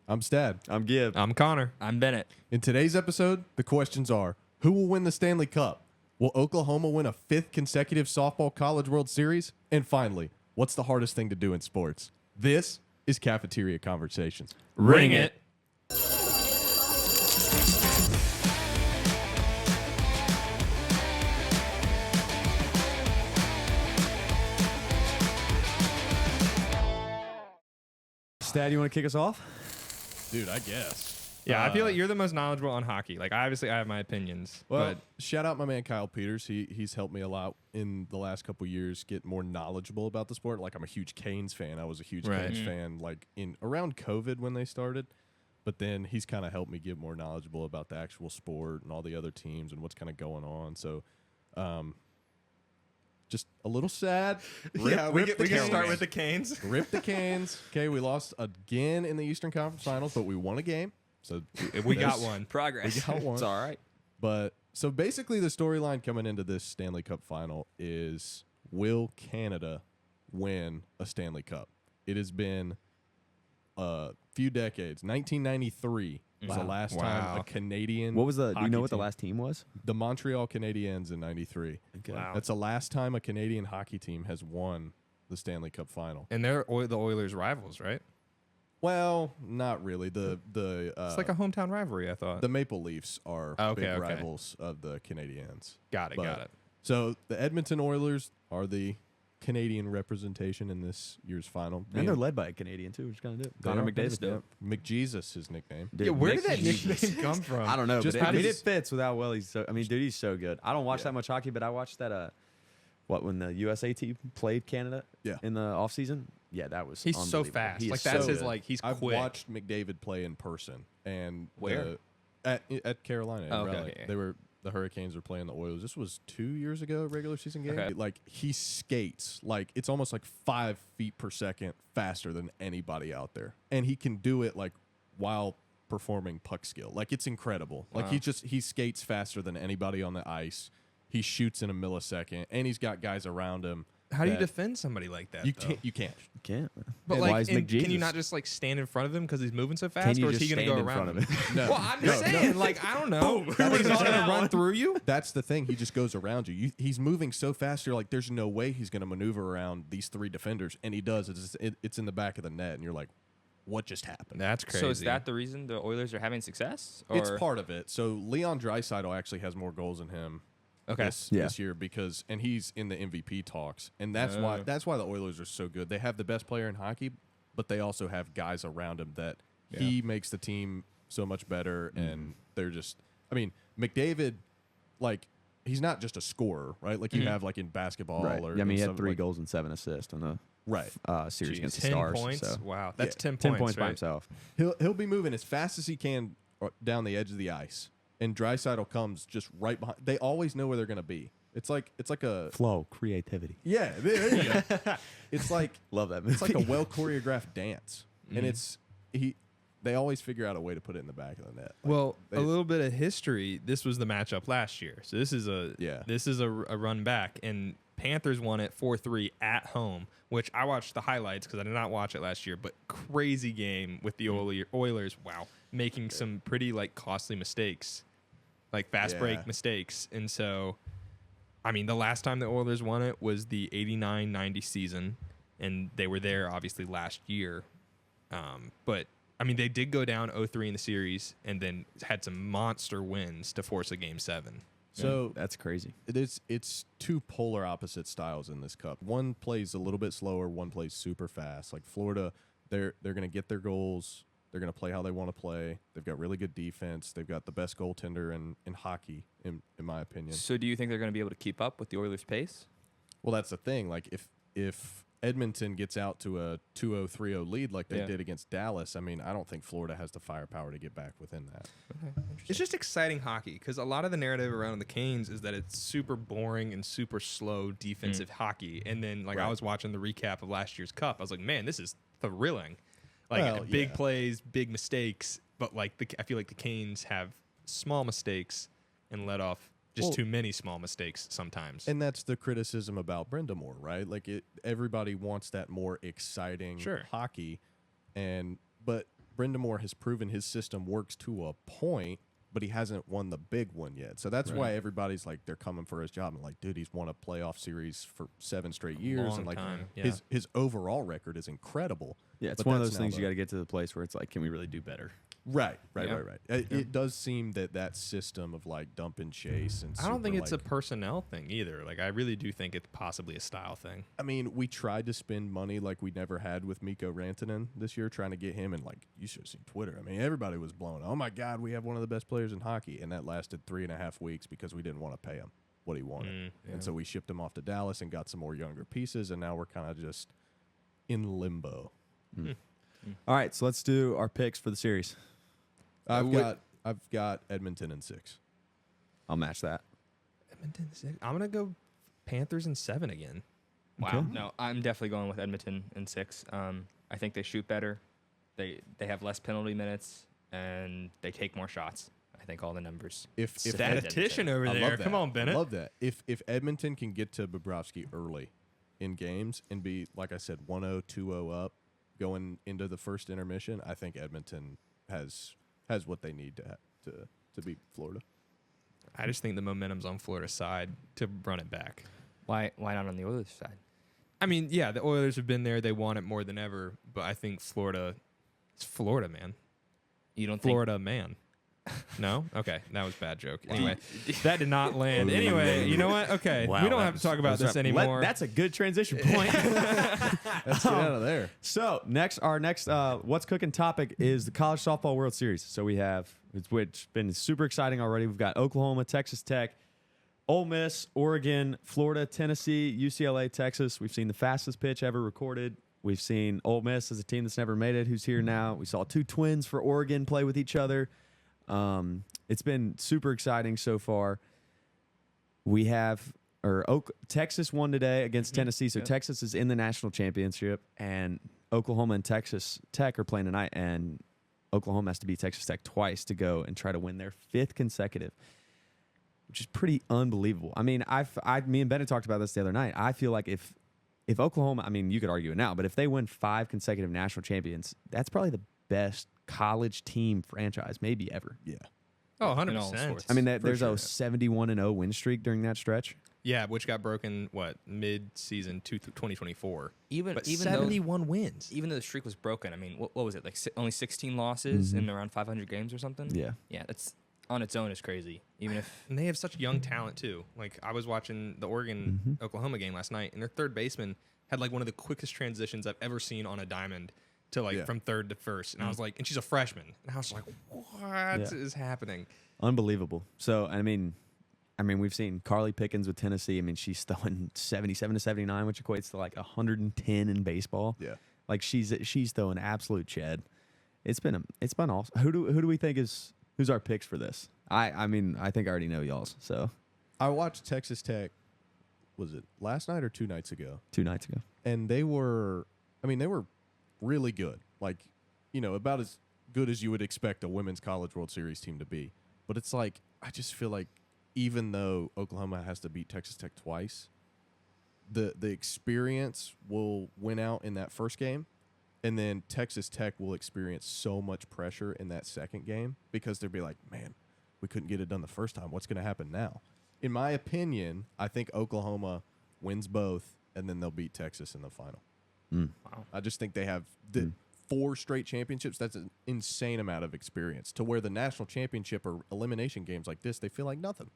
I'm Stad. I'm Gibb. I'm Connor. I'm Bennett. In today's episode, the questions are, who will win the Stanley Cup? Will Oklahoma win a 5th consecutive softball College World Series? And finally, what's the hardest thing to do in sports? This is Cafeteria Conversations. Ring it. Stad, you want to kick us off? Dude, I guess. Yeah, I feel like you're the most knowledgeable on hockey. Like, obviously, I have my opinions. Well, but shout out my man Kyle Peters. He's helped me a lot in the last couple years get more knowledgeable about the sport. Like, I'm a huge Canes fan. I was a huge Canes fan like in around COVID when they started. But then he's kind of helped me get more knowledgeable about the actual sport and all the other teams and what's kind of going on. So, just a little sad. we can start with the Canes. Rip the Canes. Okay, we lost again in the Eastern Conference Finals, but we won a game. So We got one. Progress. We got one. It's all right. But so basically, the storyline coming into this Stanley Cup final is, will Canada win a Stanley Cup? It has been a few decades. 1993 was the last time a Canadian. What was the? Do you know what the team- last team was? The Montreal Canadiens in '93. Okay. Wow. That's the last time a Canadian hockey team has won the Stanley Cup final. And they're the Oilers' rivals, right? Well, not really. It's like a hometown rivalry, I thought. The Maple Leafs are Okay, big okay. rivals of the Canadiens. Got it. So the Edmonton Oilers are the Canadian representation in this year's final. And they're led by a Canadian too, which kind of dope. Connor McDavid. dope. McJesus, his nickname. Dude, Yeah, where did Nick that nickname come from? I don't know, Just but it because- fits with how well he's so. I mean, dude, he's so good. I don't watch that much hockey, but I watched that. When the USA team played Canada in the offseason. Yeah, that was. He's so unbelievable. fast. He is Like, that's so his, good. like, he's I've quick. watched McDavid play in person, and Where? At Carolina. in Oh, okay, Raleigh. okay. They were the Hurricanes were playing the Oilers. This was 2 years ago, regular season game. Okay. Like, he skates like it's almost like 5 feet per second faster than anybody out there, and he can do it like while performing puck skill. Like, it's incredible. Like, Wow. he skates faster than anybody on the ice. He shoots in a millisecond, and he's got guys around him. How do you that- defend somebody like that? You though? can't. You can't. You can't. Man. But Why like, is can you McJesus? not just like stand in front of him because he's moving so Can fast, you or is just he going to stand go in around front him? of him? No, Well, I'm just no, no. saying, like, I don't know. He's going to run through you. That's the thing. He just goes around you. He's moving so fast. You're like, there's no way he's going to maneuver around these 3 defenders, and he does. It's in the back of the net, and you're like, what just happened? That's crazy. So is that the reason the Oilers are having success? Or? It's part of it. So Leon Draisaitl actually has more goals than him Okay. this year and he's in the MVP talks, and that's why the Oilers are so good. They have the best player in hockey, but they also have guys around him that he makes the team so much better, and they're just. I mean, McDavid, like, he's not just a scorer, right? Like you have like in basketball, Right. or Yeah, I mean, he in had some, 3 like- goals and 7 assists in the Right. series against the 10 Stars. points? So. Wow, that's 10 10 points, points by right? himself. He'll be moving as fast as he can down the edge of the ice, and Draisaitl comes just right behind. They always know where they're going to be. It's like a Flow, creativity. yeah. There you go. It's like Love that movie. it's like a well choreographed dance, and they always figure out a way to put it in the back of the net. Like, Well, they- a little bit of history. This was the matchup last year, so this is a run back, and Panthers won it 4-3 at home, which I watched the highlights because I did not watch it last year. But crazy game with the Oilers. Wow, making some pretty like costly mistakes, like fast break mistakes, and so. I mean, the last time the Oilers won it was the 89-90 season, and they were there, obviously, last year. But, I mean, they did go down 0-3 in the series and then had some monster wins to force a Game 7. So That's crazy. it's 2 polar opposite styles in this cup. One plays a little bit slower, one plays super fast. Like Florida, they're going to get their goals. They're going to play how they want to play. They've got really good defense. They've got the best goaltender in hockey, in my opinion. So do you think they're going to be able to keep up with the Oilers' pace? Well, that's the thing. Like if Edmonton gets out to a 2-0, 3-0 lead like they did against Dallas, I mean, I don't think Florida has the firepower to get back within that. It's just exciting hockey because a lot of the narrative around the Canes is that it's super boring and super slow defensive hockey. And then, like, I was watching the recap of last year's Cup. I was like, man, this is thrilling. Like, big plays, big mistakes. But, like, I feel like the Canes have small mistakes and let off just too many small mistakes sometimes. And that's the criticism about Brenda Moore, right? Like everybody wants that more exciting hockey, but Brindamore has proven his system works to a point, but he hasn't won the big one yet. So that's why everybody's like, they're coming for his job. And like, dude, he's won a playoff series for 7 straight years. Long and like time. his overall record is incredible. Yeah, it's one of those things you got to get to the place where it's like, can we really do better? Right. It does seem that system of like dump and chase and I don't think it's a personnel thing either. Like I really do think it's possibly a style thing. I mean, we tried to spend money like we never had with Mikko Rantanen this year, trying to get him, and like you should have seen Twitter. I mean, everybody was blowing. Oh my God, we have one of the best players in hockey, and that lasted 3.5 weeks because we didn't want to pay him what he wanted, and so we shipped him off to Dallas and got some more younger pieces, and now we're kind of just in limbo. All right, so let's do our picks for the series. I've got Edmonton in 6. I'll match that. Edmonton 6. I'm gonna go Panthers in 7 again. Wow. Okay. No, I'm definitely going with Edmonton in 6. I think they shoot better. They have less penalty minutes and they take more shots. I think all the numbers. If Statistician over I there. love that. Come on, Bennett. I love that. If Edmonton can get to Bobrovsky early in games and be, like I said, 1-0, 2-0 up going into the first intermission, I think Edmonton has what they need to beat Florida. I just think the momentum's on Florida's side to run it back. Why not on the Oilers side? I mean, yeah, the Oilers have been there. They want it more than ever. But I think Florida, it's Florida, man. You don't Florida, man. No? Okay. That was a bad joke. Anyway, that did not land. Anyway, you know what? Okay. Wow, we don't have to talk about this anymore. That's a good transition point. Let's get out of there. So our next what's cooking topic is the college softball World Series. So we have, which been super exciting already. We've got Oklahoma, Texas Tech, Ole Miss, Oregon, Florida, Tennessee, UCLA, Texas. We've seen the fastest pitch ever recorded. We've seen Ole Miss as a team that's never made it, who's here now. We saw 2 twins for Oregon play with each other. It's been super exciting so far. We have Texas won today against Tennessee, so Texas is in the national championship, and Oklahoma and Texas Tech are playing tonight, and Oklahoma has to beat Texas Tech twice to go and try to win their 5th consecutive, which is pretty unbelievable. I mean, me and Bennett talked about this the other night. I feel like if Oklahoma, I mean, you could argue it now, but if they win 5 consecutive national champions, that's probably the best college team franchise maybe ever. Yeah. Oh, In all 100%. sports. I mean, there's sure. a 71-0 win streak during that stretch. Yeah, which got broken, mid-season 2024. But Even 71 wins. Even though the streak was broken, I mean, what was it, like only 16 losses in around 500 games or something? Yeah. Yeah, that's on its own is crazy. Even if And they have such young talent, too. Like, I was watching the Oregon-Oklahoma game last night, and their third baseman had, like, one of the quickest transitions I've ever seen on a diamond to, like, from third to first. And I was like, and she's a freshman. And I was like, what is happening? Unbelievable. So, I mean, we've seen Carly Pickens with Tennessee. I mean, she's throwing 77 to 79, which equates to like 110 in baseball. Yeah. Like she's throwing absolute Chad. It's been awesome. Who do we think who's our picks for this? I mean, I think I already know y'all's. So I watched Texas Tech, was it last night or 2 nights ago? 2 nights ago. And they were really good. Like, about as good as you would expect a women's college World Series team to be. But it's like, I just feel like even though Oklahoma has to beat Texas Tech twice, the experience will win out in that first game, and then Texas Tech will experience so much pressure in that second game because they'll be like, man, we couldn't get it done the first time. What's going to happen now? In my opinion, I think Oklahoma wins both, and then they'll beat Texas in the final. wow. I just think they have 4 straight championships. That's an insane amount of experience to where the national championship or elimination games like this, they feel like nothing.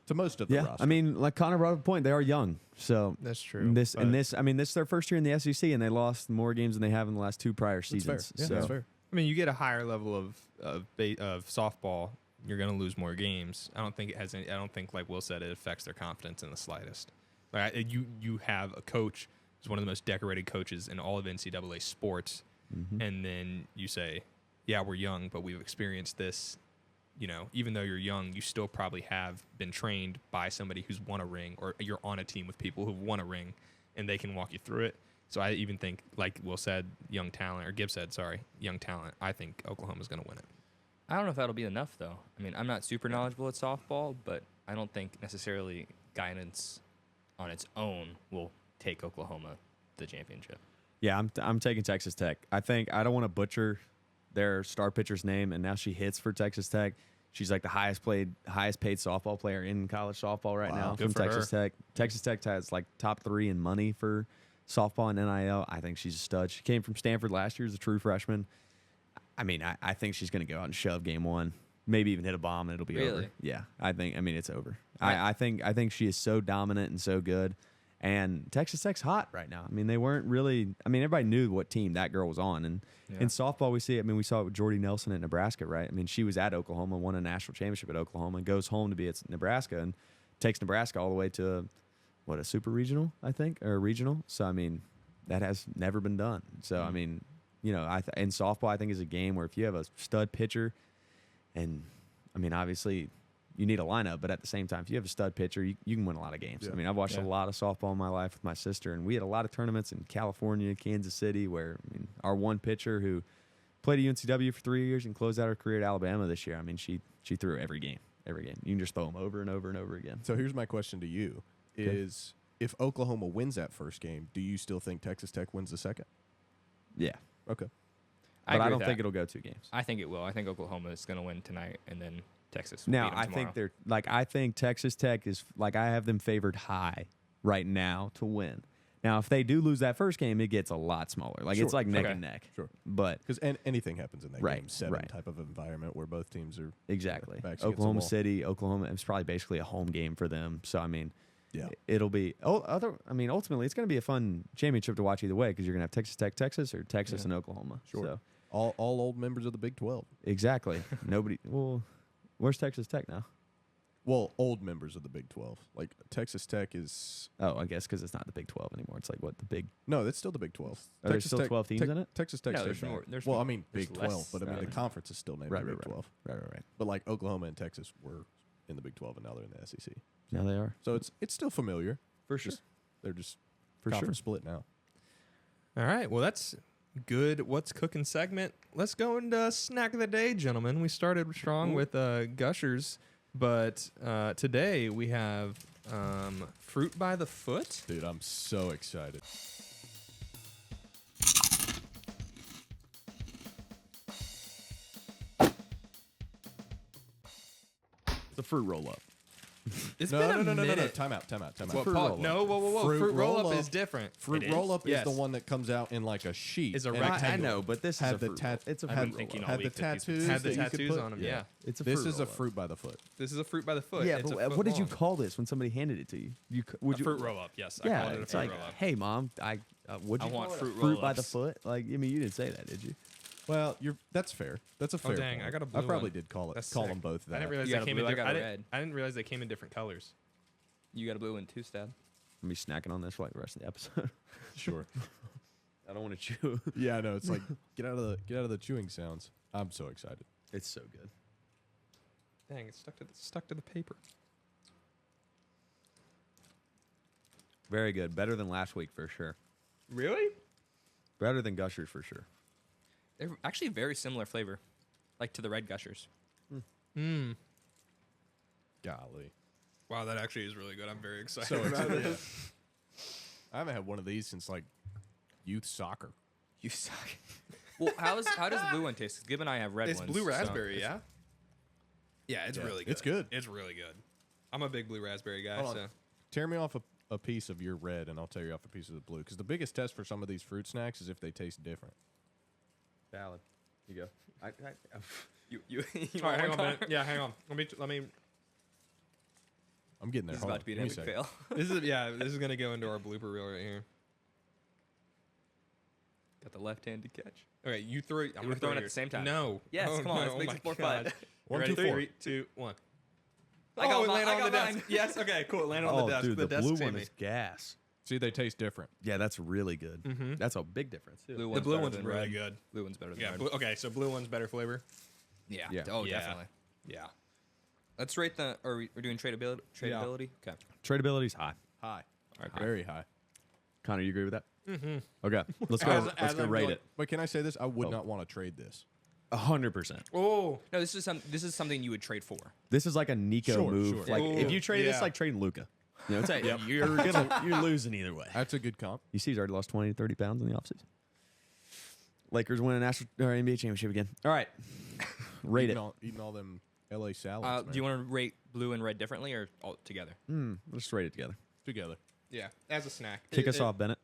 To most of the roster. I mean, like Connor brought up a point, they are young. So That's true. This is their first year in the SEC, and they lost more games than they have in the last 2 prior seasons. That's fair. Yeah, so. that's fair. I mean, you get a higher level of softball, you're going to lose more games. I don't think like Will said, it affects their confidence in the slightest. Like, you have a coach who's one of the most decorated coaches in all of NCAA sports, and then you say, yeah, we're young, but we've experienced this. Even though you're young, you still probably have been trained by somebody who's won a ring, or you're on a team with people who've won a ring, and they can walk you through it. So I even think, like Will said, Gibbs said, young talent. I think Oklahoma's going to win it. I don't know if that'll be enough, though. I mean, I'm not super knowledgeable at softball, but I don't think necessarily guidance on its own will take Oklahoma to the championship. Yeah, I'm taking Texas Tech. I don't want to butcher their star pitcher's name, and now she hits for Texas Tech. She's like the highest paid softball player in college softball right now from Texas Tech. Texas Tech has like top 3 in money for softball and NIL. I think she's a stud. She came from Stanford last year as a true freshman. I mean, I think she's going to go out and shove game 1, maybe even hit a bomb, and it'll be over. Yeah, I mean, it's over. I think she is so dominant and so good. And Texas Tech's hot right now. I mean, they weren't really. I mean, everybody knew what team that girl was on. And in softball, we see it. I mean, we saw it with Jordy Nelson at Nebraska, right? I mean, she was at Oklahoma, won a national championship at Oklahoma, and goes home to be at Nebraska and takes Nebraska all the way to a super regional, I think, or a regional. So I mean, that has never been done. So I mean, in softball, I think is a game where if you have a stud pitcher, and I mean, obviously, you need a lineup, but at the same time, if you have a stud pitcher, you can win a lot of games. Yeah. I mean, I've watched a lot of softball in my life with my sister, and we had a lot of tournaments in California, Kansas City, where our one pitcher who played at UNCW for 3 years and closed out her career at Alabama this year. I mean, she threw every game. You can just throw them over and over and over again. So here's my question to you: is if Oklahoma wins that first game, do you still think Texas Tech wins the second? Yeah. Okay. But I don't think it'll go 2 games. I think it will. I think Oklahoma is going to win tonight, and then Texas will now, beat them tomorrow. I think Texas Tech is I have them favored high right now to win. Now, if they do lose that first game, it gets a lot smaller. It's like neck and neck. Sure. But because anything happens in that game 7 type of environment where both teams are exactly. Oklahoma City, Oklahoma. It's probably basically a home game for them. So I mean, it'll be. Ultimately, it's going to be a fun championship to watch either way because you're going to have Texas Tech, Texas, or Texas and Oklahoma. Sure. So, all old members of the Big 12. Exactly. Nobody. Well. Where's Texas Tech now? Well, old members of the Big 12. Like, Texas Tech is... Oh, I guess because it's not the Big 12 anymore. It's like, what, the Big... No, it's still the Big 12. Are there still 12 teams in it? Texas Tech's there's more. I mean, Big 12, but I mean, the conference is still named Big 12. Right. But, like, Oklahoma and Texas were in the Big 12, and now they're in the SEC. Now they are. So it's still familiar. For sure. They're just For conference split now. All right. Well, that's good. What's cooking segment? Let's go into snack of the day, gentlemen. We started strong with Gushers. But today we have fruit by the foot. Dude, I'm so excited. It's a fruit roll-up. It's No. Time out. What, Paul? No, whoa. Fruit roll-up is different. Fruit roll-up is the one that comes out in like a sheet. Is a and rectangle. I know, but this is had a the fruit roll-up. It's a I've fruit been thinking roll-up. all had the week that these- tattoos. Had the that you could tattoos put- on them, yeah. It's a This fruit is a roll-up. fruit by the foot. This is a fruit by the foot. Yeah, It's a but foot what did you long. call this when somebody handed it to you? Would you fruit roll-up, yes. Yeah, I called it a it's fruit like, roll-up. hey, Mom, what'd you I want call it? fruit Fruit by the roll-ups. foot? Like, I mean, you didn't say that, did you? Well, that's fair. That's a fair. dang, point. I got a blue I probably one. did call That's them sick. both that. I didn't realize You they got a came blue, in I got a different. red. I didn't realize they came in different colors. You got a blue one too, Stad. I'm be snacking on this for like the rest of the episode. Sure. I don't want to chew. Yeah, I know. It's like get out of the chewing sounds. I'm so excited. It's so good. Dang, it's stuck to the paper. Very good. Better than last week for sure. Really? Better than Gushers for sure. They're actually very similar flavor, like to the red Gushers. Mmm. Golly. Wow, that actually is really good. I'm very excited So about excited. it. I haven't had one of these since like youth soccer. You suck. Well, how does the blue one taste? 'Cause Gib and I have red It's ones. blue so raspberry, yeah? Yeah, it's Yeah, really good. it's good. It's really good. I'm a big blue raspberry guy, Hold on. so. Tear me off a piece of your red, and I'll tear you off a piece of the blue. Because the biggest test for some of these fruit snacks is if they taste different. Valid. You go. You All right, hang on a minute. Yeah, hang on. Let me. I'm getting there. This is Hold about on. to be an Give me epic a second. fail. This is gonna go into our blooper reel right here. Got the left-handed catch. Okay, you throw it. We're throwing it at the same time. No. Yes, Oh, come on. no. Let's Oh make my this more God. fun. One, Ready? two, four. 3, 2, 1. I got it mine, landed I on the got desk. mine. Yes. Okay. Cool. It landed on Oh, the desk. dude, the the desk blue saved one me. is gas. See, they taste different. Yeah, that's really good. Mhm. That's a big difference too. Blue The one's blue better one's than really red. good. Blue one's better than Yeah. red. Okay. So blue one's better flavor. Yeah. Yeah. Oh, Yeah. definitely. Yeah. Let's rate the. We're doing tradability. Tradability. Okay. Tradability's high. High. Alright, Very high. Connor, you agree with that? Mm-hmm. Okay, let's go. Let's go rate it. But can I say this? I would Oh. not want to trade this. 100%. Oh. No, this is something you would trade for. This is like a Nico Sure, move. sure. Like if Ooh, you trade this, yeah. like trading Luca. You know, you're losing either way. That's a good comp. You see, he's already lost 20 to 30 pounds in the offseason. Lakers win a NBA championship again. All right. Rate Eating all them LA salads. Do you want to rate blue and red differently or all together? Let's rate it together. Together. Yeah, as a snack. Kick us off, Bennett.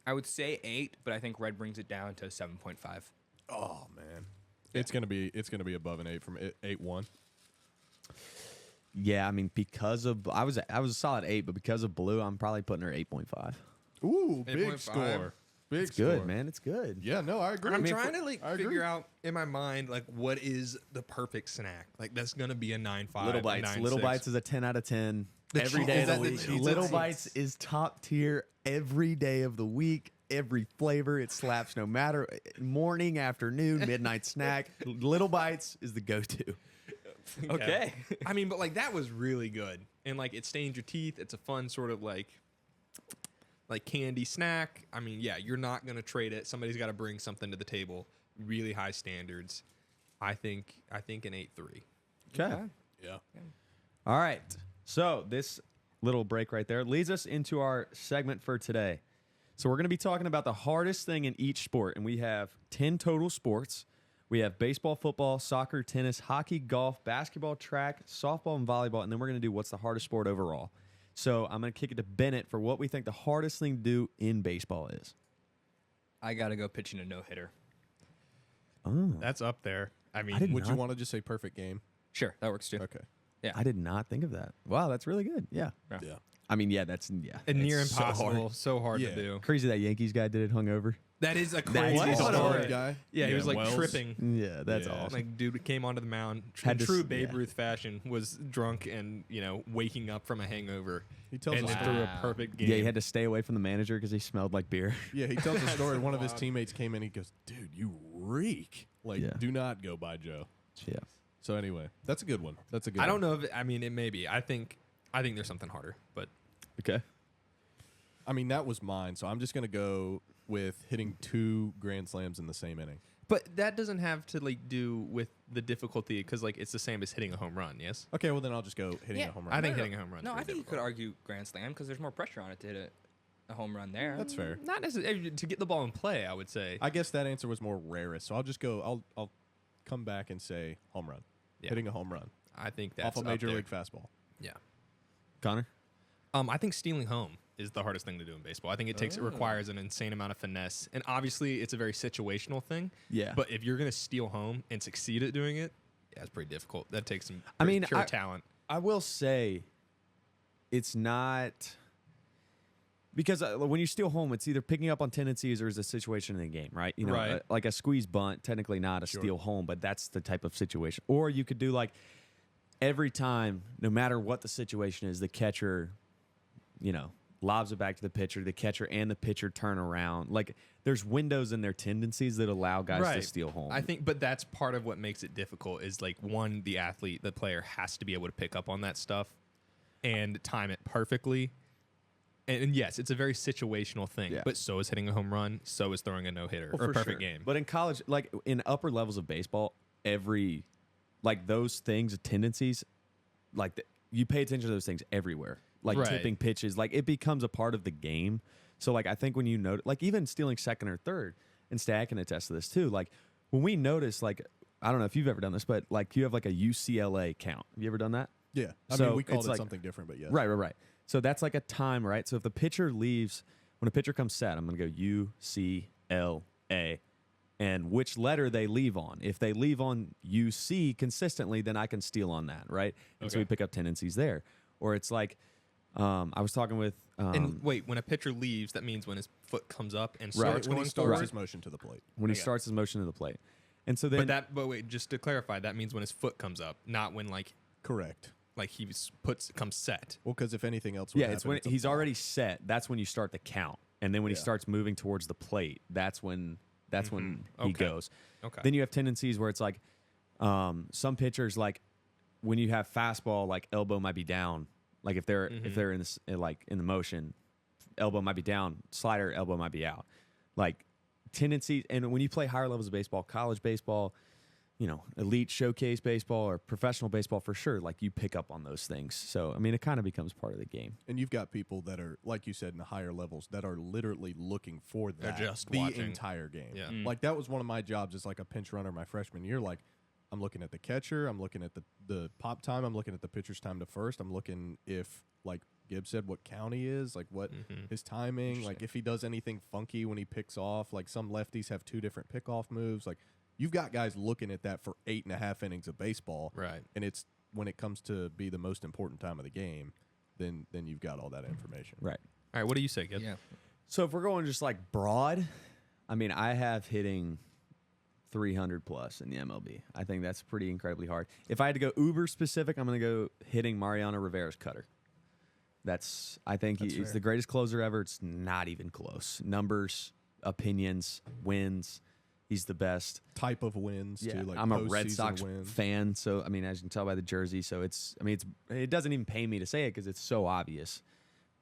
I would say 8, but I think red brings it down to 7.5. Oh man, it's gonna be above an 8 from 8-1. Yeah, I mean, because of I was a solid 8, but because of blue, I'm probably putting her 8.5. Ooh, 8.5. big score. Big It's score. good, man. It's good. Yeah, no, I agree. I'm trying to I agree. figure out in my mind like what is the perfect snack. Like that's gonna be a 9.5. Little Bites. Little Bites is a 10 out of 10 every day of the week. Little Bites is top tier every day of the week. Every flavor, it slaps no matter morning, afternoon, midnight snack. Little Bites is the go-to. Okay. I mean, but like that was really good, and like it stains your teeth. It's a fun sort of like candy snack. I mean, yeah, you're not gonna trade it. Somebody's got to bring something to the table. Really high standards. I think an 8.3. Okay. Yeah. All right. So this little break right there leads us into our segment for today. So we're going to be talking about the hardest thing in each sport, and we have 10 total sports. We have baseball, football, soccer, tennis, hockey, golf, basketball, track, softball, and volleyball, and then we're going to do what's the hardest sport overall. So I'm going to kick it to Bennett for what we think the hardest thing to do in baseball is. I got to go pitching a no-hitter. Oh, That's up there. I mean, didn't Would you Not- want to just say perfect game? Sure, that works too. Okay. Yeah. I did not think of that. Wow, that's really good. Yeah. Yeah. I mean, yeah, and near it's so impossible. So hard Yeah. to do. Crazy that Yankees guy did it hungover. That is a That's crazy awesome. story. Guy. Yeah, he was like Wells. tripping. Yeah, that's Yeah. awesome. Like, dude came onto the mound Had in to true s- Babe yeah. Ruth fashion, was drunk and, waking up from a hangover. He tells and a then story. threw a perfect game. Yeah, he had to stay away from the manager because he smelled like beer. Yeah, he tells a story. One of his wild. teammates came in. He goes, "Dude, you reek! Like, Yeah. do not go by Joe." Yeah. So anyway, that's a good one. That's a good. I one. don't know if it may be. I think there's something harder, but Okay. I mean, that was mine. So I'm just gonna go with hitting 2 grand slams in the same inning. that doesn't have to do with the difficulty because it's the same as hitting a home run. Yes, Okay, well then I'll just go hitting a home run. I think hitting a home run. No, I think you could argue grand slam because there's more pressure on it to hit a home run there. That's fair. Not necessarily to get the ball in play. I would say. I guess that answer was more rarest. So I'll just go. I'll come back and say home run. Yeah. Hitting a home run I think that's off a up major there. league fastball. Yeah. Connor? I think stealing home is the hardest thing to do in baseball. I think it requires an insane amount of finesse, and obviously it's a very situational thing. Yeah. But if you're gonna steal home and succeed at doing it, yeah, it's pretty difficult. That takes some I mean, pure talent. I will say it's not because when you steal home, it's either picking up on tendencies or is a situation in the game, right? You know, Right. like a squeeze bunt, technically not a steal home, but that's the type of situation. Or you could do every time, no matter what the situation is, the catcher, lobs it back to the pitcher. The catcher and the pitcher turn around. There's windows in their tendencies that allow guys to steal home. I think, but that's part of what makes it difficult. Is one, the athlete, the player has to be able to pick up on that stuff and time it perfectly. And yes, it's a very situational thing. Yeah. But so is hitting a home run. So is throwing a no hitter or a perfect game. But in college, in upper levels of baseball, every those things, tendencies, you pay attention to those things everywhere. Right. Tipping pitches, it becomes a part of the game. So I think when you notice, even stealing second or third, and Stad can attest to this too. When we notice, I don't know if you've ever done this, but you have a UCLA count. Have you ever done that? Yeah, I So mean we called it's it something different, but yes. Right. So that's a time, right? So if the pitcher leaves, when a pitcher comes set, I'm going to go UCLA, and which letter they leave on. If they leave on UC consistently, then I can steal on that, right? And so we pick up tendencies there. Or it's I was talking with. And wait, when a pitcher leaves, that means when his foot comes up and Right, starts when going he starts forward. his motion to the plate. when he starts his motion to the plate. And so then. But wait, just to clarify, that means when his foot comes up, not when Correct. he comes set. Well, because if anything else would yeah, happen, it's when a he's ball. already set. That's when you start the count. And then when he Yeah. starts moving towards the plate, that's when he Okay. goes. Okay. Then you have tendencies where it's some pitchers when you have fastball, elbow might be down. If they're in this in the motion, elbow might be down. Slider, elbow might be out. Tendencies, and when you play higher levels of baseball, college baseball, elite showcase baseball or professional baseball for sure, like you pick up on those things. So, I mean, it kind of becomes part of the game. And you've got people that are, like you said, in the higher levels that are literally looking for that just the watching. entire game. Yeah. Like that was one of my jobs as like a pinch runner my freshman year. Like I'm looking at the catcher, I'm looking at the pop time, I'm looking at the pitcher's time to first, I'm looking if, like Gibbs said, what count he is, like what his timing, like if he does anything funky when he picks off. Like some lefties have 2 different pickoff moves. Like you've got guys looking at that for 8.5 innings of baseball. Right. And it's when it comes to be the most important time of the game, then you've got all that information. Right. All right. What do you say, Gibbs? Yeah. So if we're going just like broad, I mean, I have hitting 300 plus in the MLB. I think that's pretty incredibly hard. If I had to go uber specific, I'm going to go hitting Mariano Rivera's cutter. I think he's the greatest closer ever. It's not even close. Numbers, opinions, wins. He's the best. Type of wins, too. Like I'm a Red Sox wins. fan, so I mean, as you can tell by the jersey, so it doesn't even pay me to say it because it's so obvious.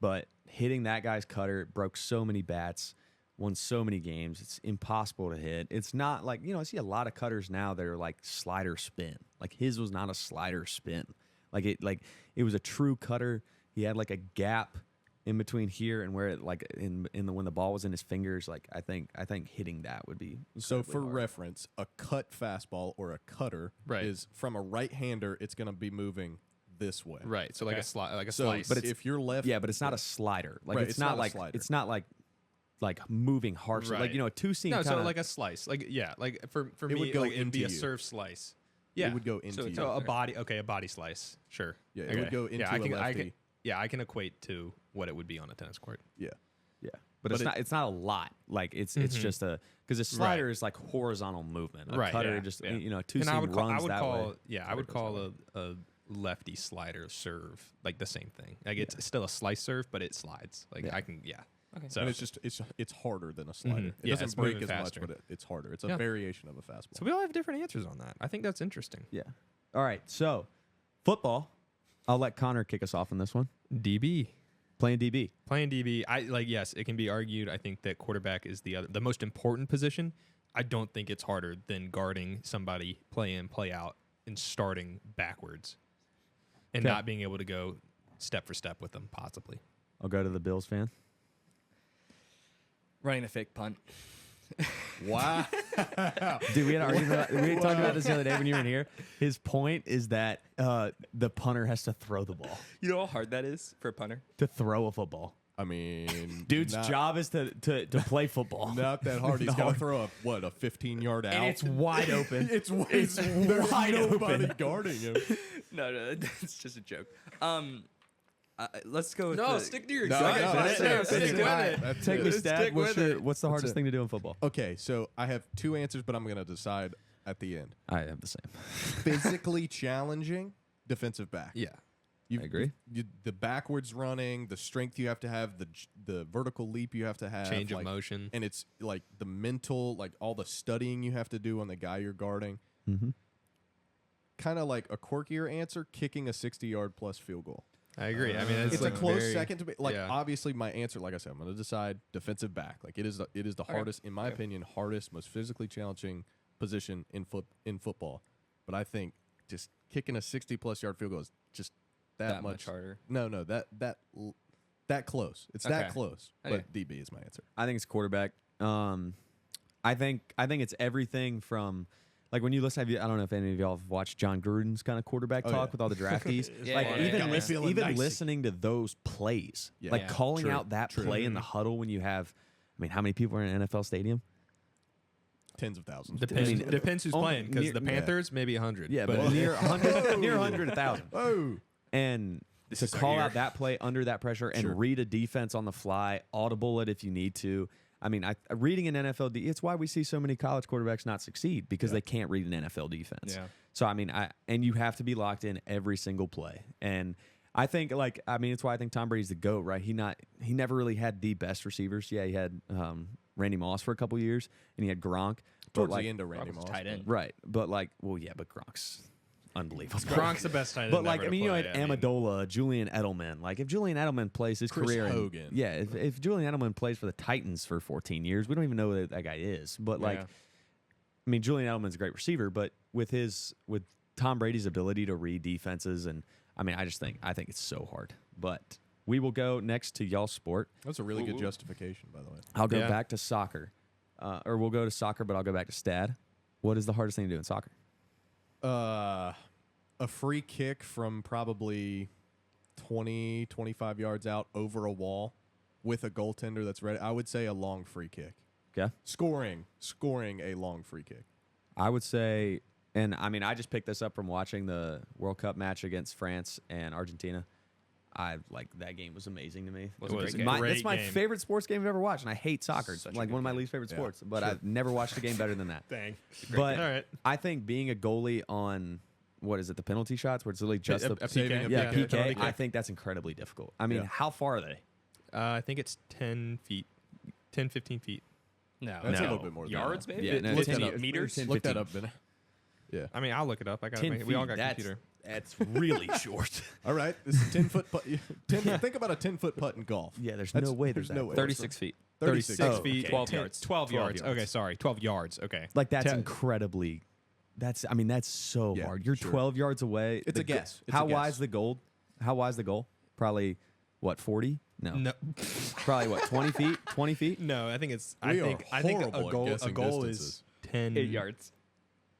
But hitting that guy's cutter, broke so many bats, won so many games. It's impossible to hit. It's not like, I see a lot of cutters now that are like slider spin. Like his was not a slider spin. Like it was a true cutter. He had like a gap in between here and where it like when the ball was in his fingers. Like I think hitting that would be so. For hard. reference, a cut fastball or a cutter is from a right-hander. It's going to be moving this way. Right. So like a slice. But if you're left, but it's not a slider. Like Right, it's not like slider. it's not like moving harshly. Right. Like a two seam. No, so like a slice. Like for It me, would go like, it'd be a into you. serve slice. Yeah, it would go into you. So a body. Okay, a body slice. Sure. Yeah, it would go into a lefty. I can equate to what it would be on a tennis court. Yeah. But it's not a lot. Like it's just because a slider is like horizontal movement. A cutter just two seam runs that way. Yeah, I would call a lefty slider serve like the same thing. Like it's still a slice serve, but it slides. Like I can Okay. So And it's harder than a slider. It Yeah, doesn't it's break moving as faster. much, but it's harder. It's a variation of a fastball. So we all have different answers on that. I think that's interesting. Yeah. All right. So football. I'll let Connor kick us off on this one. DB. Playing DB. Yes, it can be argued. I think that quarterback is the most important position. I don't think it's harder than guarding somebody play in, play out, and starting backwards, and not being able to go step for step with them, possibly. I'll go to the Bills fan. Running a fake punt. Wow. Dude, we talked about this the other day when you were in here. His point is that the punter has to throw the ball. You know how hard that is for a punter? To throw a football. I mean, Dude's job is to play football. Not that hard. He's got to throw a 15-yard out. And it's wide open. It's There's wide nobody open. guarding him. No, that's just a joke. Let's go with stick to your No, guns. no, That's that's it. it. Stick with it. That's Take it. me, Stick Stad. with it. What's the hardest it. thing to do in football? Okay, so I have 2 answers, but I'm going to decide at the end. I have the same. Physically challenging, defensive back. Yeah. I agree. The backwards running, the strength you have to have, the vertical leap you have to have. Change of motion. And it's like the mental, like all the studying you have to do on the guy you're guarding. Mm-hmm. Kind of like a quirkier answer, kicking a 60-yard plus field goal. I agree. I mean, It's like a close very- second to be. Like, yeah. obviously, my answer, like I said, I'm going to decide defensive back. Like, it is the hardest, in my opinion, hardest, most physically challenging position in football. But I think just kicking a 60-plus yard field goal is just that much harder. No, that close. It's that close. Okay. But DB is my answer. I think it's quarterback. I think it's everything from like when you listen. I don't know if any of y'all have watched John Gruden's kind of quarterback talk with all the draftees. Like even listening to those plays, like calling out that play in the huddle when you have. I mean, how many people are in an NFL stadium? Tens of thousands. Depends who's playing. Because near- the Panthers, maybe 100. Yeah, but near 100, 1,000. Oh, And to call out that play under that pressure and read a defense on the fly, audible it if you need to. I mean, reading an NFL, it's why we see so many college quarterbacks not succeed because they can't read an NFL defense. Yeah. So, I mean, and you have to be locked in every single play. And I think, it's why I think Tom Brady's the GOAT, right? He never really had the best receivers. Yeah, he had Randy Moss for a couple years, and he had Gronk. towards the end of Randy Moss. Tight end. Right. But, but Gronk's unbelievable. Gronk's the best tight end. But ever to you play. had Amendola, Julian Edelman. Like if Julian Edelman plays his Chris career, Hogan. If Julian Edelman plays for the Titans for 14 years, we don't even know who that guy is. But I mean, Julian Edelman's a great receiver, but with Tom Brady's ability to read defenses, and I mean, I think it's so hard. But we will go next to y'all's sport. That's a really good justification, by the way. I'll go back to soccer, or we'll go to soccer, but I'll go back to Stad. What is the hardest thing to do in soccer? A free kick from probably 20, 25 yards out over a wall with a goaltender that's ready. I would say a long free kick. Okay. Scoring a long free kick. I would say, and I mean, I just picked this up from watching the World Cup match against France and Argentina. That game was amazing to me. Was a great game. It's my favorite sports game I've ever watched, and I hate soccer. It's Such like a one of good my game. least favorite sports, but I've never watched a game better than that. Dang. But All right. I think being a goalie on, what is it, the penalty shots, where it's literally just the saving a PK, penalty I kick. think that's incredibly difficult. I mean, Yeah. how far are they? I think it's 10 feet, 10, 15 feet. No, That's a No. little bit more than yards, that. maybe. Yeah, no, Look 10 that up. meters. 10, Look that 15. up, Bennett. Yeah. I mean, I'll look it up. I got 10 it. We all feet, got a computer. That's really short. All right. This is 10-foot putt. Think about a 10-foot putt in golf. Yeah, there's That's- no way there's that no way. 36 feet. 36 Oh, feet. okay. 12 10 yards. 12 yards. 12 Okay, sorry. 12 yards. Okay. Like, that's Te- incredibly. That's so Yeah, hard. You're sure. 12 yards away. It's The a guess. It's How a guess. wide is the goal? How wide is the goal? Probably, what, 40? No. No. Probably, what, 20 feet? 20 feet? No, I think it's. We I think are a horrible at goal. A guessing goal distances. is 10 8 yards.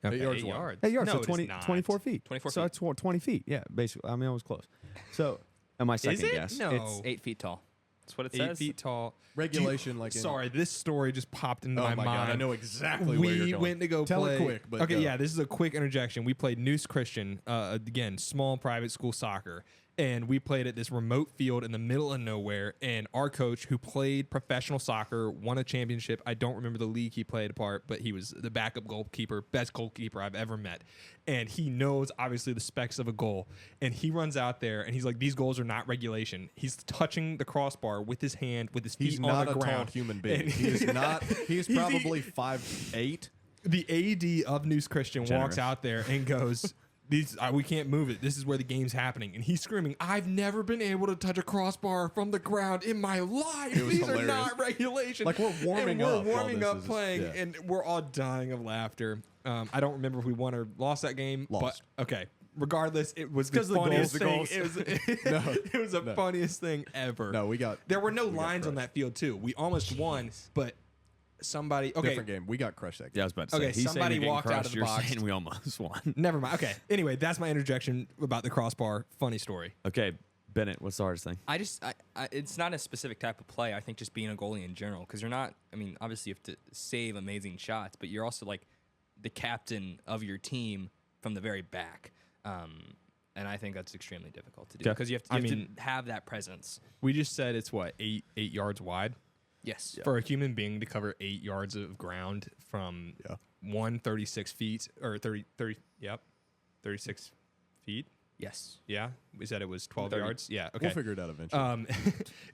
Okay, 8 yards 8 wide. yards. 8 yards, No, so it is 20, not. 24 feet. 24 so feet. it's 20 feet. Yeah, basically. I mean, I was close. So, my second it? guess. No. It's 8 feet tall. That's what it 8 says. feet tall. Regulation, like in- Sorry, this story just popped into Oh my my mind. God, I know exactly where you're We going. went to go Tell play. it quick, but okay, go. yeah, this is a quick interjection. We played Noose Christian, again, small private school soccer, and we played at this remote field in the middle of nowhere. And our coach, who played professional soccer, won a championship. I don't remember the league he played a part, but he was the backup goalkeeper, best goalkeeper I've ever met. And he knows obviously the specs of a goal. And he runs out there and he's like, "These goals are not regulation." He's touching the crossbar with his hand, with his feet He's on not the a tall ground. human being. And- He is not. He is probably 5'8". The AD of Noose Christian Generous. walks out there and goes, we can't move it. This is where the game's happening. And he's screaming, "I've never been able to touch a crossbar from the ground in my life. It was These hilarious. are not regulation." Like, we're warming and up We're while warming this up is- playing, yeah. and we're all dying of laughter. I don't remember if we won or lost that game. Lost. But, okay. Regardless, it was the 'cause of the funniest goals. thing. The It was, it was the No. funniest thing ever. No, we got. There were no we got lines on crushed. that field, too. We almost won, but somebody... Okay, Different game. We got crushed that game. Yeah, I was about to say. Okay, He's somebody saying we walked getting out of crushed, the you're box. saying we almost won. never mind. Okay. Anyway, that's my interjection about the crossbar. Funny story. Okay, Bennett, what's the hardest thing? I it's not a specific type of play. I think just being a goalie in general, because you're not. I mean, obviously you have to save amazing shots, but you're also like the captain of your team from the very back. And I think that's extremely difficult to do Okay. because you have to have that presence. We just said it's what, eight yards wide? Yes. For a human being to cover 8 yards of ground from 136 feet or 30 36 feet. Yes. Yeah. We said it was 12 30. yards. Yeah. Okay. We'll figure it out eventually.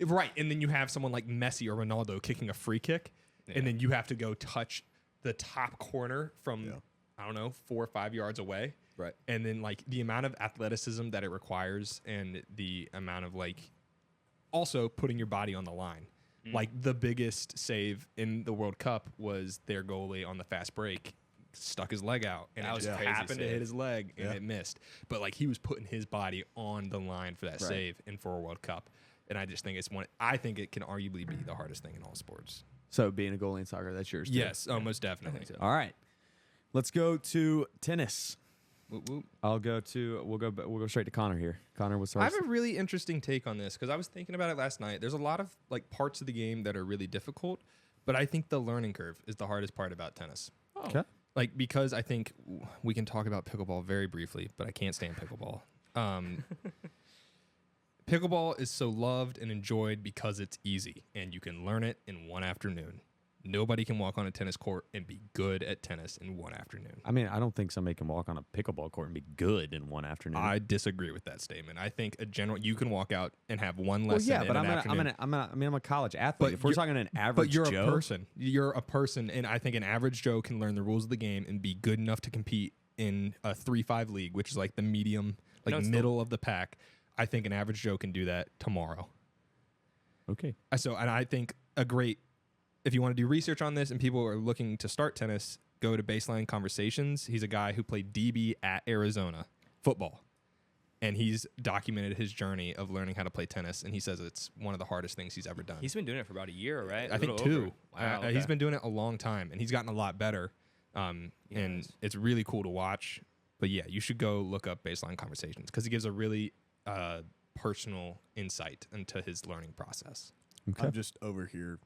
Right. And then you have someone like Messi or Ronaldo kicking a free kick, and then you have to go touch the top corner from, I don't know, 4 or 5 yards away. Right. And then like the amount of athleticism that it requires and the amount of like also putting your body on the line. Like the biggest save in the World Cup was their goalie on the fast break stuck his leg out and That it was just a crazy happened to save. hit his leg and it missed. But like he was putting his body on the line for that save and for a World Cup. And I just think I think it can arguably be the hardest thing in all sports. So being a goalie in soccer, that's yours too. Yes, oh, most definitely. All right. Let's go to tennis. Whoop, whoop. We'll go straight to Connor here. Connor, what's the I hardest have a really interesting take on this because I was thinking about it last night. There's a lot of like parts of the game that are really difficult, but I think the learning curve is the hardest part about tennis. Okay. Like because I think we can talk about pickleball very briefly, but I can't stand pickleball. Pickleball is so loved and enjoyed because it's easy and you can learn it in one afternoon. Nobody can walk on a tennis court and be good at tennis in one afternoon. I mean, I don't think somebody can walk on a pickleball court and be good in one afternoon. I disagree with that statement. I think you can walk out and have one well, lesson. yeah, in but an afternoon. I'm a college athlete. If we're you're- talking an average but you're Joe, a person. You're a person, and I think an average Joe can learn the rules of the game and be good enough to compete in a 3-5 league, which is like the medium, like it's middle of the pack. I think an average Joe can do that tomorrow. okay. And I think if you want to do research on this and people are looking to start tennis, go to Baseline Conversations. He's a guy who played DB at Arizona football. And he's documented his journey of learning how to play tennis. And he says it's one of the hardest things he's ever done. He's been doing it for about a year, right? I think 2. Wow, okay. He's been doing it a long time, and he's gotten a lot better. And it's really cool to watch. But yeah, you should go look up Baseline Conversations because he gives a really personal insight into his learning process. Okay. I'm just over here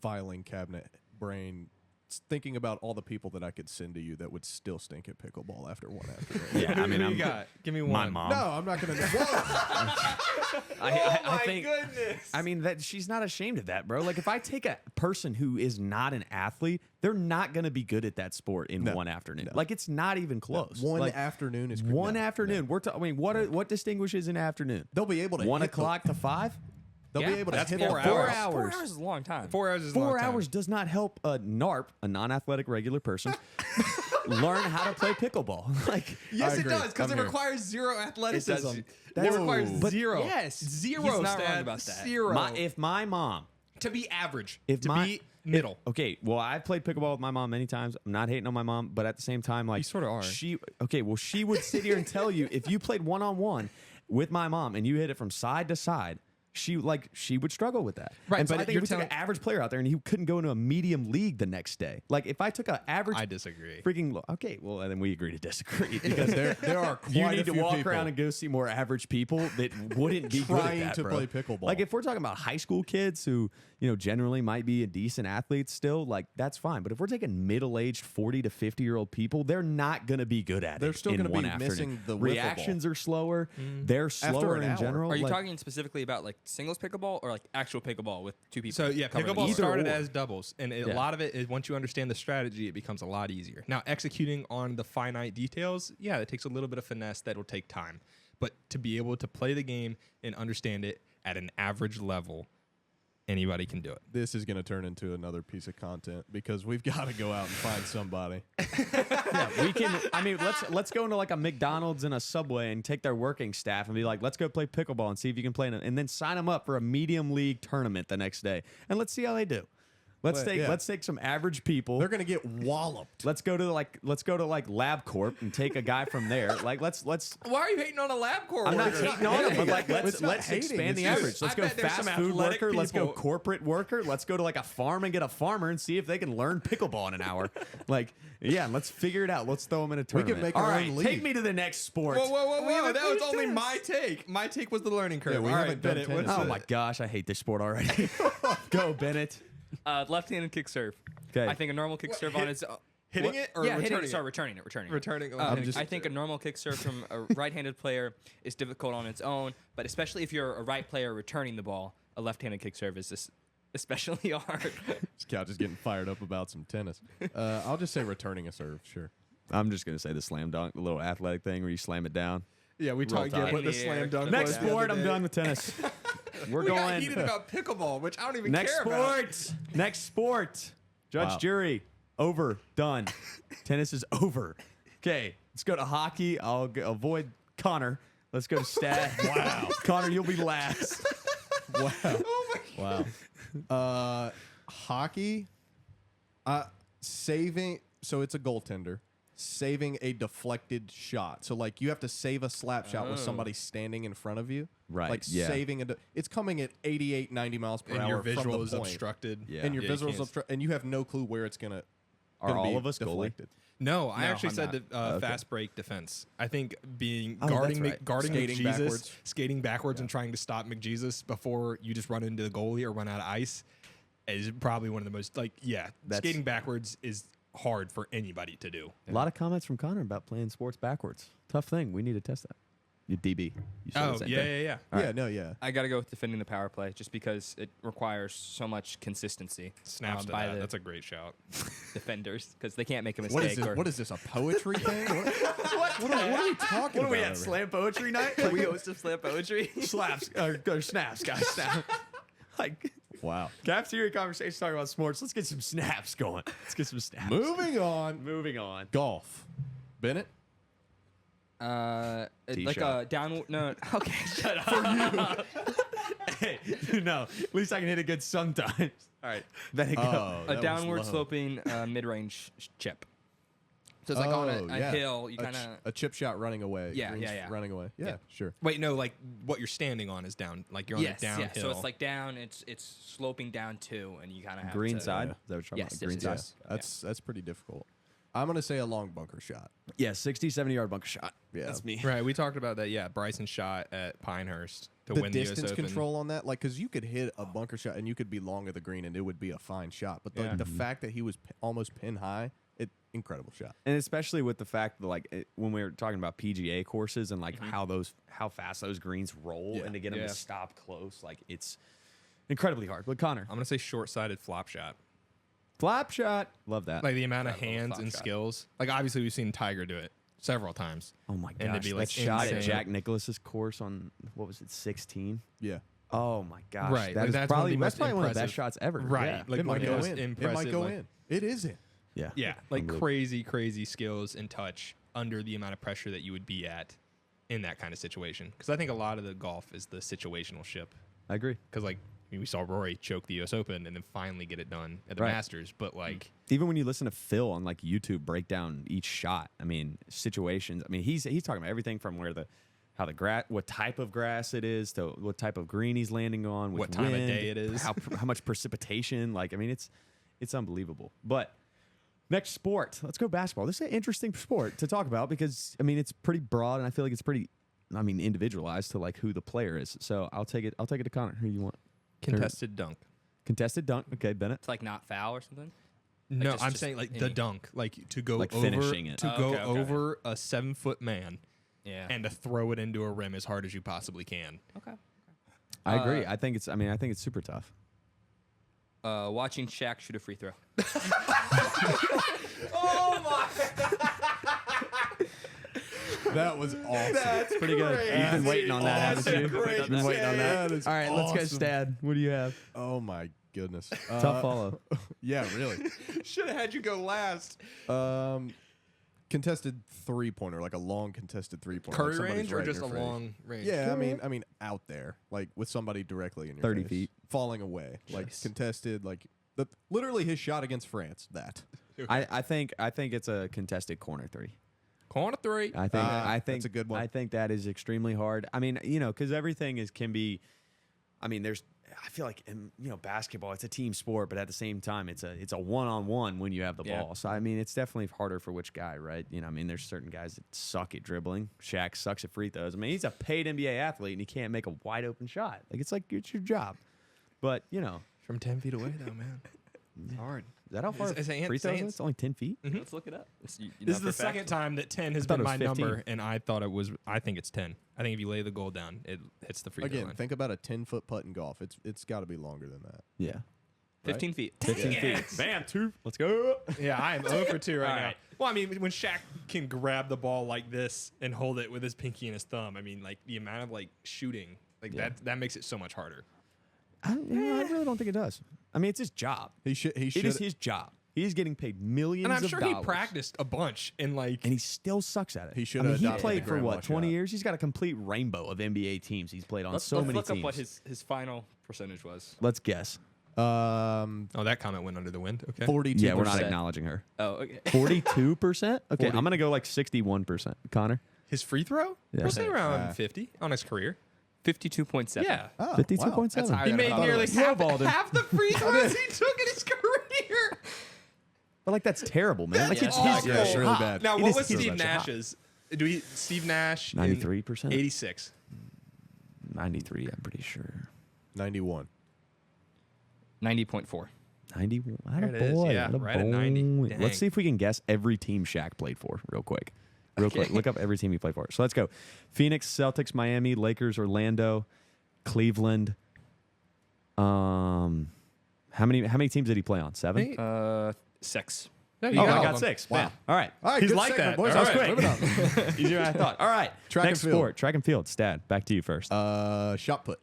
filing cabinet brain, thinking about all the people that I could send to you that would still stink at pickleball after one afternoon. Yeah, I mean, Who you got? Give me one. my mom. No, I'm not going to. I think Goodness. I mean, that she's not ashamed of that, bro. Like, if I take a person who is not an athlete, they're not going to be good at that sport in one afternoon. Like, it's not even close. One like, afternoon is one afternoon. We're I mean, what distinguishes an afternoon? They'll be able to 1 hit the- o'clock to 5. They'll be able to That's hit 4 the- hours. 4 4 hours. hours is a long time. 4 hours is a long 4 time. hours does not help a NARP, a non-athletic regular person, learn how to play pickleball. Like, Yes, I it agree. does because I'm it here. requires zero athleticism. does. It requires But- zero. Yes. Zero. He's not Stad. wrong about that. Zero. if my mom, to be average. if to my be middle. Okay, well, I've played pickleball with my mom many times. I'm not hating on my mom, but at the same time, like, You sorta are. She would sit here and tell you if you played 1-on-1 with my mom and you hit it from side to side. She would struggle with that. Right, And so but I think you're if we took an telling- average player out there and he couldn't go into a medium league the next day. Like, if I took an average, I disagree. freaking okay, well, and then we agree to disagree because There are quite you a need to few walk people. around and go see more average people that wouldn't be good Trying at that, to bro. play pickleball. Like, if we're talking about high school kids who, generally might be a decent athletes still, like, that's fine. But if we're taking middle-aged 40 to 50-year-old people, they're not going to be good at it. They're still going gonna to be missing the wiffle reactions ball. are slower. They're slower an in hour. general. Are you like, talking specifically about like singles pickleball or like actual pickleball with two people? So yeah, covering pickleball the court? started or. as doubles, and a Yeah. lot of it is once you understand the strategy, it becomes a lot easier. Now, executing on the finite details, yeah, it takes a little bit of finesse that will take time, but to be able to play the game and understand it at an average level, anybody can do it. This is going to turn into another piece of content because we've got to go out and find somebody. we can. I mean, let's go into like a McDonald's and a Subway and take their working staff and be like, let's go play pickleball and see if you can play in it, and then sign them up for a medium league tournament the next day, and let's see how they do. Let's take some average people. They're going to get walloped. Let's go to LabCorp and take a guy from there. Like let's. Why are you hating on a LabCorp? I'm not hating on it, but like It's not let's hating, expand it's the just- average. Let's I go bet there's fast some food athletic worker. Let's go people. corporate worker. Let's go to like a farm and get a farmer and see if they can learn pickleball in an hour. Like, yeah, let's figure it out. Let's throw them in a can tournament. make All our right, own league. take me to the next sport. Whoa! That was only this. my take. My take was the learning curve. Yeah, we All haven't right, done Bennett, tennis what's Oh it? my gosh, I hate this sport already. Go, Bennett. Left-handed kick serve. 'Kay. I think a normal kick serve on its hitting what? it or yeah, returning it? Sorry, returning it. Returning. I think a normal kick serve from a right-handed player is difficult on its own, but especially if you're a right player returning the ball, a left-handed kick serve is especially hard. This couch is getting fired up about some tennis. I'll just say returning a serve, sure. I'm just gonna say the slam dunk, the little athletic thing where you slam it down. Yeah, we talked Tide. about what In the the slam air. dunk Next was the sport, other I'm day. done with tennis. We're We got going. heated about pickleball, which I don't even Next care about. sport. Next sport. Judge, Wow. jury. Over. Done. Tennis is over. Okay, let's go to hockey. I'll avoid Connor. Let's go to Stad. Wow. Connor, you'll be last. Wow. Hockey, saving. So it's a goaltender saving a deflected shot. So like you have to save a slap shot with somebody standing in front of you. Right, Like yeah. saving it's coming at 88, 90 miles per And hour your visual from the is point. obstructed. Yeah. And your you visual is can't- obstructed, and you have no clue where it's gonna. Are all be of us goalie? deflected. No, I No, actually I'm said not. fast break defense. I think being Oh, guarding that's right. guarding Skating McJesus, backwards. skating backwards, and trying to stop McJesus before you just run into the goalie or run out of ice is probably one of the most That's- skating backwards is hard for anybody to do. A lot of comments from Connor about playing sports backwards. Tough thing. We need to test that. You DB. You said the Oh same yeah, thing. yeah, yeah. All Yeah, right. no, yeah. I got to go with defending the power play just because it requires so much consistency Snaps to by that. the That's a great shout. defenders because they can't make a What is mistake. this? What is this? A poetry thing? What are we talking about? over Slam poetry night? we host of slam poetry? Slaps or snaps, guys. Snap. Like here? Wow. cafeteria conversation talking about sports. Let's get some snaps going. Let's get some snaps. Moving on. Moving on. Golf. Bennett. Like Tee-shot. a downward. No, okay, shut up. Hey, at least I can hit it good sometimes. All right, let it go. Oh, that A was downward low. sloping mid-range chip. So it's like on a hill. You kind of a chip shot running away. Yeah, Greens yeah. running away. Yeah, sure. Wait, no, like what you're standing on is down. Like you're on a downhill. Yeah. So it's like down. It's sloping down too, and you kind of have green to, side. Is that what you're talking about? Green side. That's pretty difficult. I'm gonna say a long bunker shot. Yeah, 60, 70-yard bunker shot. Yeah, That's me. Right, we talked about that. Yeah, Bryson shot at Pinehurst to win the US distance Open. control on that, like, because you could hit a bunker shot and you could be long of the green and it would be a fine shot. But the fact that he was almost pin high, incredible shot. And especially with the fact that, like, when we were talking about PGA courses and like how fast those greens roll and to get them to stop close, like it's incredibly hard. But Connor, I'm gonna say short-sided flop shot. flop shot, love that. Like the amount of hands and skills. Like obviously we've seen Tiger do it several times. Oh my And gosh, to be, that like, shot at insane. Jack Nicklaus's course on what was it, 16? Yeah. Oh my gosh, Right, that like, is that's probably one of the most one of the best impressive- shots ever. Right, Yeah. like It might one of the go most in. It impressive. might go like- in. It is in. yeah, Yeah, like Unbelievable. crazy skills and touch under the amount of pressure that you would be at in that kind of situation. Because I think a lot of the golf is the situational ship. I agree. Because like we saw Rory choke the U.S. Open and then finally get it done at the Right. Masters. But like, Even when you listen to Phil on like YouTube break down each shot, I mean situations. I mean he's talking about everything from where how the grass, what type of grass it is, to what type of green he's landing on, with What time of wind, day it is. how much precipitation. Like I mean it's unbelievable. But next sport, let's go basketball. This is an interesting sport to talk about because I mean it's pretty broad and I feel like it's pretty, I mean, individualized to like who the player is. So I'll take it to Connor. Who you want? contested dunk. Contested dunk. Okay, Bennett. It's like not foul or something. No, just- I'm just saying like any- the dunk, like to go Like over, finishing it. to Oh, go okay, okay. over a 7-foot man Yeah. and to throw it into a rim as hard as you possibly can. Okay. I agree. I think it's super tough. Watching Shaq shoot a free throw. That was awesome. That's pretty good. You've been waiting on that, haven't you? Great. You've been waiting on that. That is All right, let's go, awesome. Stad. What do you have? Oh my goodness. Tough follow. Yeah, really. Should have had you go last. Contested 3-pointer, like a long contested 3-pointer. Curry like somebody's range or right in just a your face. long range? Yeah, I mean out there, like with somebody directly in your 30 face, feet. falling away, like Jeez. contested, like literally his shot against France. That I think it's a contested corner three. Corner three. I think that's a good one. I think that is extremely hard. I mean, because everything can be. I mean, I feel like in basketball, it's a team sport, but at the same time, it's a one-on-one when you have the ball. So I mean, it's definitely harder for which guy, right? I mean, there's certain guys that suck at dribbling. Shaq sucks at free throws. I mean, he's a paid NBA athlete and he can't make a wide open shot. It's your job. But From 10 feet away, though, man. It's hard. is that how far It's free throws? It's only 10 feet. Let's look it up. This is the second time that 10 has thought been it my was 15. number, and I think it's 10. I think if you lay the goal down, it hits the free throw again, line. think about a 10-foot putt in golf. It's got to be longer than that. Yeah, 15 feet. 15 feet. Bam, two. Let's go. Yeah, I am 0 for 2 right All now. right. Well, I mean, when Shaq can grab the ball like this and hold it with his pinky and his thumb, I mean, like the amount of like shooting, like that makes it so much harder. I really don't think it does. I mean, it's his job. He should. It is his job. He's getting paid millions And I'm of sure dollars. he practiced a bunch and like And he still sucks at it. He should I mean, have he adopted played the for grandma what, 20 shot. years? He's got a complete rainbow of NBA teams he's played on. Let's many look teams. up what his final percentage was. Let's guess. oh, that comment went under the wind. Okay. 42%. Yeah, we're not acknowledging her. Oh, okay. 42%? Okay, 40. I'm going to go like 61%. Connor? His free throw? Yeah. We'll say around 50 on his career. 52.7. Yeah. Oh, 52.7. That's higher He than I made thought it nearly was. half the free throws he took in his career. But like that's terrible, man. Like it's Yeah, his yeah, it's really job. bad. Now, It what is was his Steve job. Nash's? Steve Nash? 93%? 86. 93, I'm pretty sure. 91. 90.4. 91. There it is. Yeah, right at 90. Dang. Let's see if we can guess every team Shaq played for real quick. Quick. Look up every team he played for. So let's go. Phoenix, Celtics, Miami, Lakers, Orlando, Cleveland. How many teams did he play on? 7? 6. No, Oh, you I all got of them. 6. Wow. Man. All right. All right, He's good like segment, that. boys. That was All right, quick. moving on. Easier than I thought. All right. Track Next and field. sport. Track and field. Stad, back to you first. Shot put.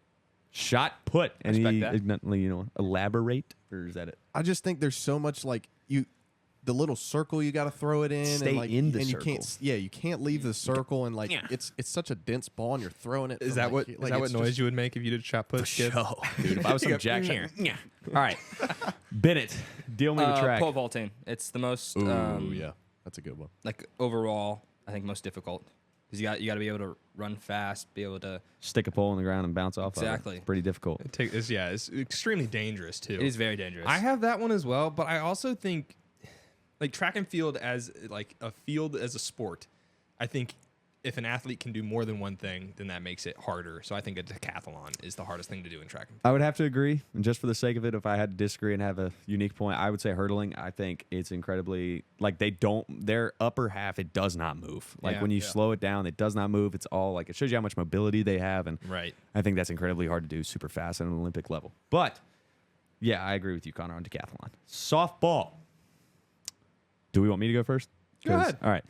Shot put. Any, respect that. elaborate? Or is that it? I just think there's so much like the little circle you got to throw it in, Stay and like in the and circle. you can't. Yeah, you can't leave the circle, and like it's such a dense ball, and you're throwing it. Is from, that like, what it's noise just- you would make if you did shot put? Skip? Dude, if I was some jack shot. Yeah. All right. Bennett, deal me with track. Pole vaulting. It's the most Ooh, yeah. That's a good one. Like overall, I think most difficult because you got to be able to run fast, be able to Stick a pole in the ground and bounce off. Exactly. Of it. It's pretty difficult. It's extremely dangerous too. It is very dangerous. I have that one as well, but I also think like track and field as like a field as a sport. I think if an athlete can do more than one thing, then that makes it harder. So I think a decathlon is the hardest thing to do in track and field. I would have to agree. And just for the sake of it, if I had to disagree and have a unique point, I would say hurdling. I think it's incredibly, like their upper half, it does not move. Like when you slow it down, it does not move. It's all like, it shows you how much mobility they have. And right. I think that's incredibly hard to do super fast at an Olympic level. But yeah, I agree with you, Connor, on decathlon. Softball. Do we want me to go first? Go ahead. All right.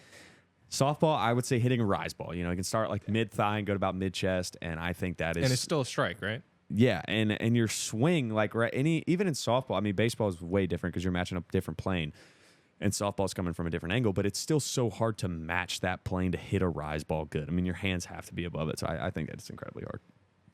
Softball, I would say hitting a rise ball. You know, it can start like mid-thigh and go to about mid-chest, and I think that is... And it's still a strike, right? Yeah, and your swing, like even in softball, I mean, baseball is way different because you're matching up different plane, and softball's coming from a different angle, but it's still so hard to match that plane to hit a rise ball good. I mean, your hands have to be above it, so I think that it's incredibly hard.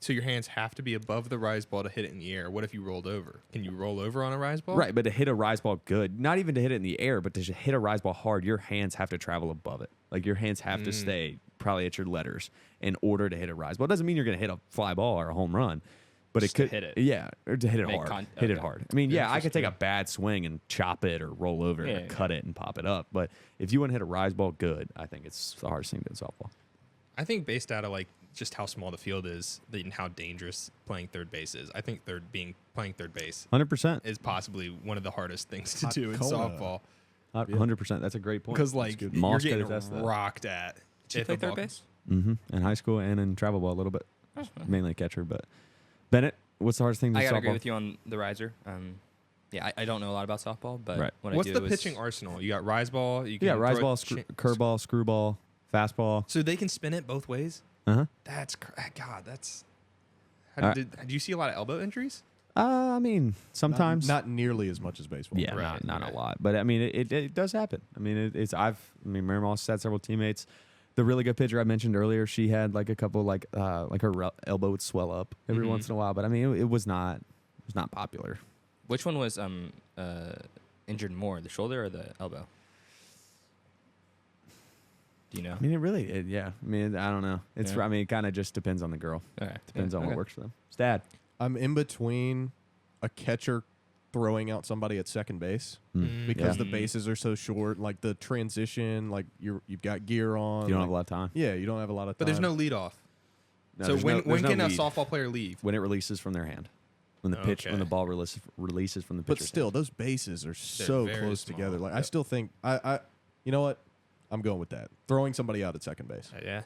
So your hands have to be above the rise ball to hit it in the air. What if you rolled over? Can you roll over on a rise ball? Right, but to hit a rise ball good, not even to hit it in the air, but to hit a rise ball hard, your hands have to travel above it. Like your hands have to stay probably at your letters in order to hit a rise ball. It doesn't mean you're going to hit a fly ball or a home run, but Just it could to hit it. Yeah, or to hit it Make hard. Hit it okay. hard. I mean, yeah, I could take a bad swing and chop it or roll over it or cut it and pop it up, but if you want to hit a rise ball good, I think it's the hardest thing to do in softball. I think based out of like just how small the field is and how dangerous playing third base is, I think playing third base 100%. is possibly one in those things to Hot do in cola. softball. 100%. That's a great point. Because like That's good. you're Moss could getting attest to that. rocked at. Did you play third base? Mm-hmm. In high school and in travel ball a little bit, mainly catcher. But Bennett, what's the hardest thing to I do gotta softball? agree with you on the riser. Yeah, I don't know a lot about softball, but Right. what What's I the do is pitching arsenal? You got rise ball. You can Yeah, rise throw ball, it curveball, screwball, fastball. So they can spin it both ways. Uh-huh. That's God. That's. Do you see a lot of elbow injuries? I mean, sometimes Not nearly as much as baseball. Yeah, Right, not right. a lot, but I mean, it does happen. I mean, Mary Moss had several teammates. The really good pitcher I mentioned earlier, she had like a couple like her elbow would swell up every once in a while, but I mean, it was not popular. which one was injured more, the shoulder or the elbow? Do you know? I mean, yeah. I mean, I don't know. It's Yeah. I mean, it kind of just depends on the girl. Okay. Depends on Okay. what works for them. Stad. I'm in between a catcher throwing out somebody at second base because Yeah. the bases are so short. Like the transition, like you've got gear on. You don't like- have a lot of time. Yeah, you don't have a lot of time. But there's no lead off. No, So there's when there's can a lead. softball player leave? When it releases from their hand, when the Okay. when the ball releases from the But pitcher's still, hand. those bases are so very close small. together. Like I Yep. still think I you know what? I'm going with that. Throwing somebody out at second base. Yeah,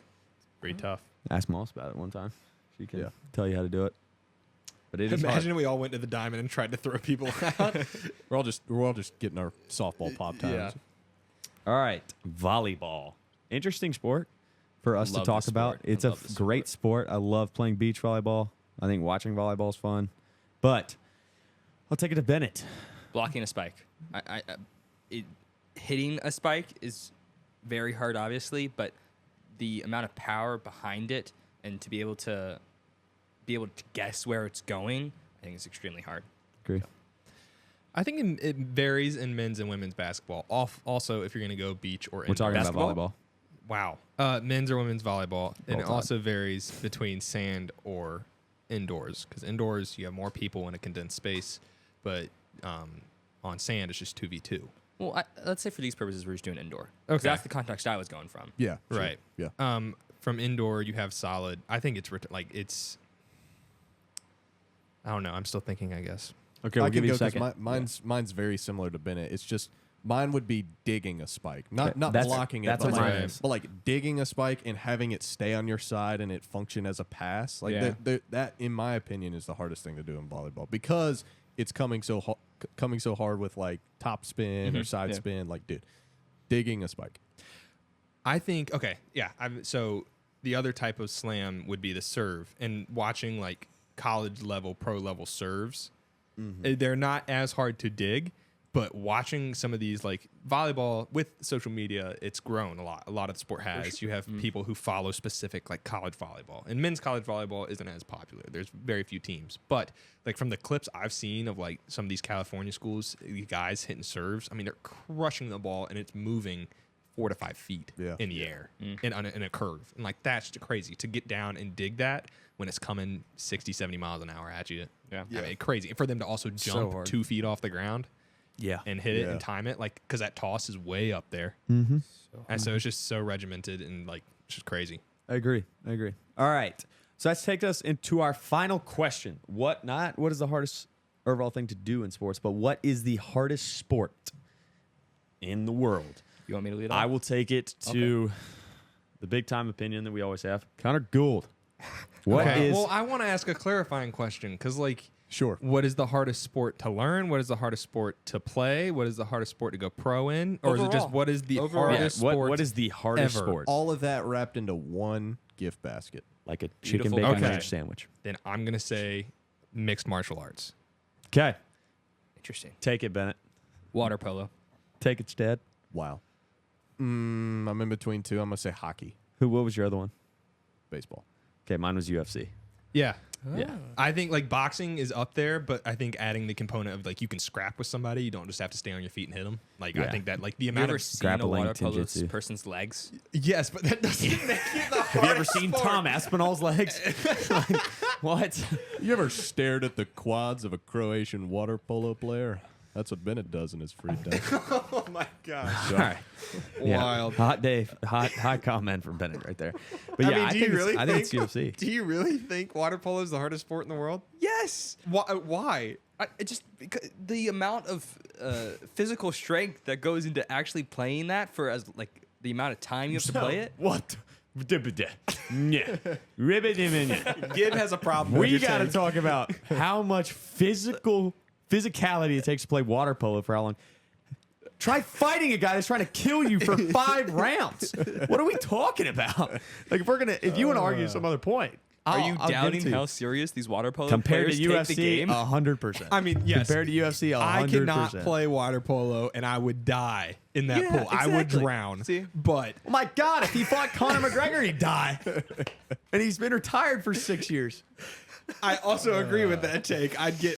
pretty tough. Ask Moss about it one time. She can Yeah. tell you how to do it. But it is hard. Imagine we all went to the diamond and tried to throw people out. We're all just getting our softball pop times. Yeah. All right, volleyball. Interesting sport for us to Love talk the about. sport. It's I a love the great sport. I love playing beach volleyball. I think watching volleyball is fun. But I'll take it to Bennett. Blocking a spike. Hitting a spike is very hard, obviously, but the amount of power behind it and to be able to guess where it's going, I think is extremely hard. Agree. I think it varies in men's and women's basketball. Also, if you're going to go beach or We're indoor. talking Basketball? about volleyball. Wow. Men's or women's volleyball. And it time. also varies between sand or indoors. Because indoors, you have more people in a condensed space. But on sand, it's just 2v2. Well, let's say for these purposes, we're just doing indoor. 'Cause Okay. That's the context I was going from. Yeah. sure. Right. Yeah. From indoor, you have solid. I think it's I don't know. I'm still thinking, I guess. Okay, I we'll give can you a go second. because mine's very similar to Bennett. It's just mine would be digging a spike, not That's- blocking it. that's but what like, mine is. but like digging a spike and having it stay on your side and it function as a pass. Like Yeah. that, in my opinion, is the hardest thing to do in volleyball because it's coming so hard with like top spin or side Yeah. spin. Like, dude, digging a spike. I think okay, yeah. So the other type of slam would be the serve, and watching like college level, pro level serves, they're not as hard to dig. But watching some of these like volleyball with social media, it's grown a lot. A lot of the sport has. You have people who follow specific like college volleyball, and men's college volleyball isn't as popular. There's very few teams, but like from the clips I've seen of like some of these California schools, the guys hitting serves. I mean, they're crushing the ball and it's moving 4 to 5 feet in the air in a curve. And like, that's just crazy to get down and dig that when it's coming 60, 70 miles an hour at you. Yeah. I mean, crazy. And for them to also jump 2 feet off the ground and hit it and time it, like, because that toss is way up there. Mm-hmm. And so it's just so regimented and like, it's just crazy. I agree. All right. So let's take us into our final question. What is the hardest overall thing to do in sports, but what is the hardest sport in the world? You want me to lead off? I will take it to the big time opinion that we always have. Connor Gould. What is? Well, I want to ask a clarifying question because, like, Sure. what is the hardest sport to learn? What is the hardest sport to play? What is the hardest sport to go pro in? Or is it just Overall. what is the Overall. hardest what sport? is the hardest ever? sport? All of that wrapped into one gift basket. Like a chicken Beautiful. bacon Okay. ranch sandwich. Then I'm gonna say mixed martial arts. Okay. Interesting. Take it, Bennett. Water polo. Take it, Stad. Wow. I'm in between two. I'm going to say hockey, What was your other one? baseball. Okay, mine was UFC. Yeah. Yeah. I think like boxing is up there, but I think adding the component of like you can scrap with somebody, you don't just have to stay on your feet and hit them. Like I Yeah. think that like the You amount ever of seen a grappling, water polo ninjutsu. person's legs? yes, but that doesn't make it the Have you ever seen Tom Aspinall's legs? Like, what? You ever stared at the quads of a Croatian water polo player? That's what Bennett does in his free time. Oh my gosh. All right. Yeah. Wild. Hot day. Hot comment from Bennett right there. But yeah, I think it's UFC. Do you really think water polo is the hardest sport in the world? Yes. Why? It just because the amount of physical strength that goes into actually playing that for as like the amount of time you have to play it. What? Yeah. Gib has a problem. We got to talk about how much physicality it takes to play water polo for how long. Try fighting a guy that's trying to kill you for 5 rounds. What are we talking about? Like if you want to argue some other point, Are you I'll give it doubting to you. how serious these water polo Compared to players take the UFC? game? 100%. I mean, yes. Compared to UFC, 100%. I cannot play water polo and I would die in that Yeah, pool. I would exactly. drown. See? But Oh my God! If he fought Conor McGregor, he'd die. And he's been retired for 6 years. I also agree with that take. I'd get